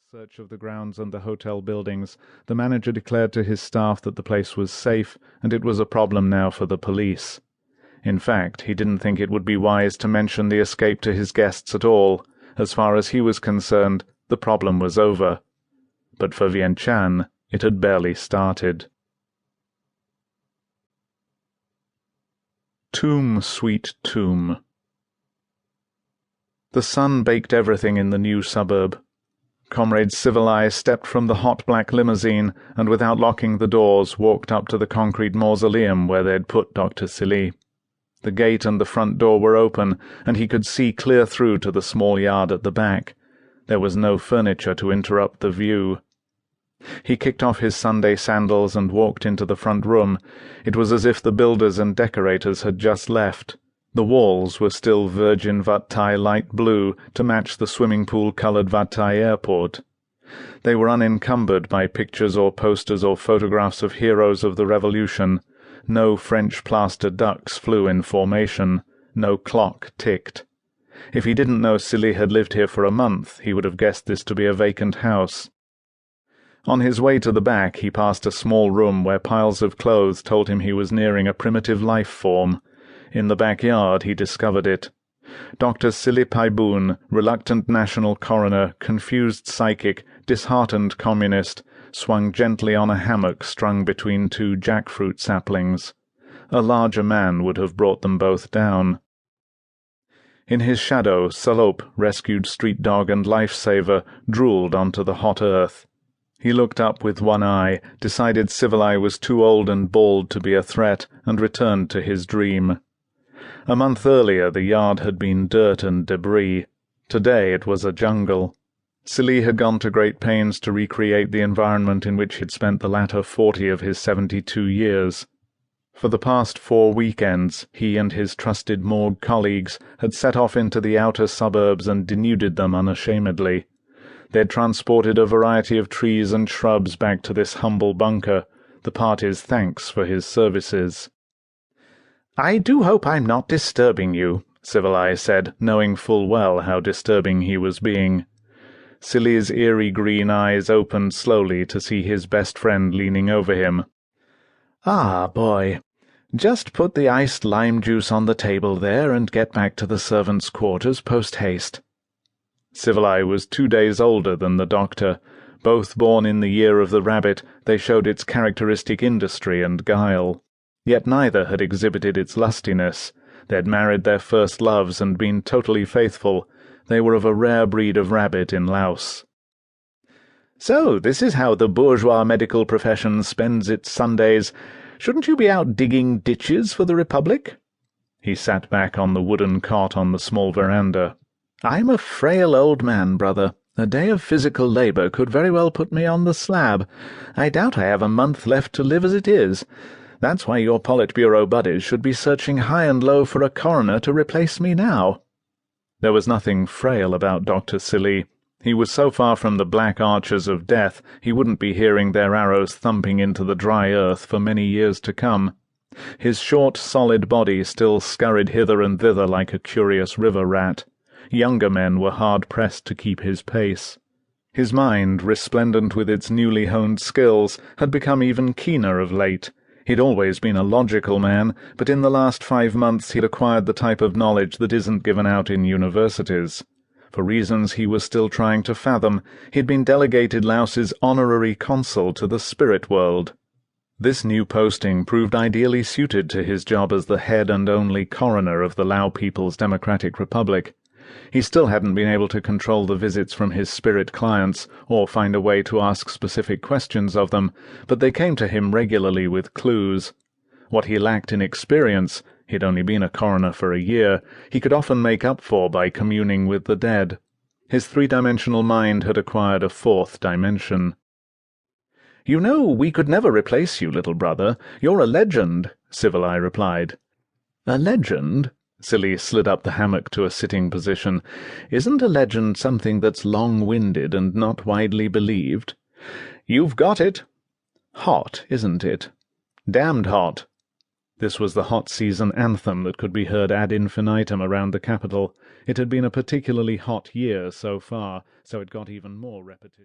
search of the grounds and the hotel buildings, the manager declared to his staff that the place was safe, and it was a problem now for the police. In fact, he didn't think it would be wise to mention the escape to his guests at all. As far as he was concerned, the problem was over. But for Vientiane, it had barely started. Tomb, sweet tomb. The sun baked everything in the new suburb. Comrade Civileye stepped from the hot black limousine and, without locking the doors, walked up to the concrete mausoleum where they'd put Dr. Silly. The gate and the front door were open, and he could see clear through to the small yard at the back. There was no furniture to interrupt the view. He kicked off his Sunday sandals and walked into the front room. It was as if the builders and decorators had just left. The walls were still virgin Wat Thai light blue to match the swimming pool-coloured Wat Thai airport. They were unencumbered by pictures or posters or photographs of heroes of the Revolution. No French plaster ducks flew in formation. No clock ticked. If he didn't know Silly had lived here for a month, he would have guessed this to be a vacant house. On his way to the back, he passed a small room where piles of clothes told him he was nearing a primitive life form. In the backyard he discovered it. Dr. Siri Paiboun, reluctant national coroner, confused psychic, disheartened communist, swung gently on a hammock strung between two jackfruit saplings. A larger man would have brought them both down. In his shadow, Salope, rescued street dog and lifesaver, drooled onto the hot earth. He looked up with one eye, decided Civileye was too old and bald to be a threat, and returned to his dream. A month earlier the yard had been dirt and debris. Today it was a jungle. Silly had gone to great pains to recreate the environment in which he'd spent the latter 40 of his 72 years. For the past 4 weekends, he and his trusted morgue colleagues had set off into the outer suburbs and denuded them unashamedly. They'd transported a variety of trees and shrubs back to this humble bunker, the party's thanks for his services. "I do hope I'm not disturbing you," Civileye said, knowing full well how disturbing he was being. Silly's eerie green eyes opened slowly to see his best friend leaning over him. "Ah, boy. Just put the iced lime juice on the table there and get back to the servants' quarters post-haste." Civileye was 2 days older than the doctor. Both born in the year of the rabbit, they showed its characteristic industry and guile. Yet neither had exhibited its lustiness. They'd married their first loves and been totally faithful. They were of a rare breed of rabbit in Laos. "So this is how the bourgeois medical profession spends its Sundays. Shouldn't you be out digging ditches for the Republic?" He sat back on the wooden cot on the small veranda. "I'm a frail old man, brother. A day of physical labour could very well put me on the slab. I doubt I have a month left to live as it is. That's why your Politburo buddies should be searching high and low for a coroner to replace me now." There was nothing frail about Dr. Silly. He was so far from the black archers of death he wouldn't be hearing their arrows thumping into the dry earth for many years to come. His short, solid body still scurried hither and thither like a curious river rat. Younger men were hard-pressed to keep his pace. His mind, resplendent with its newly honed skills, had become even keener of late. He'd always been a logical man, but in the last 5 months he'd acquired the type of knowledge that isn't given out in universities. For reasons he was still trying to fathom, he'd been delegated Laos's honorary consul to the spirit world. This new posting proved ideally suited to his job as the head and only coroner of the Lao People's Democratic Republic. He still hadn't been able to control the visits from his spirit clients, or find a way to ask specific questions of them, but they came to him regularly with clues. What he lacked in experience, he'd only been a coroner for a year, he could often make up for by communing with the dead. His 3-dimensional mind had acquired a 4th dimension. "You know, we could never replace you, little brother. You're a legend," Civileye replied. "A legend?" Silly slid up the hammock to a sitting position. "Isn't a legend something that's long-winded and not widely believed?" "You've got it. Hot, isn't it? Damned hot." This was the hot season anthem that could be heard ad infinitum around the capital. It had been a particularly hot year so far, so it got even more repetition.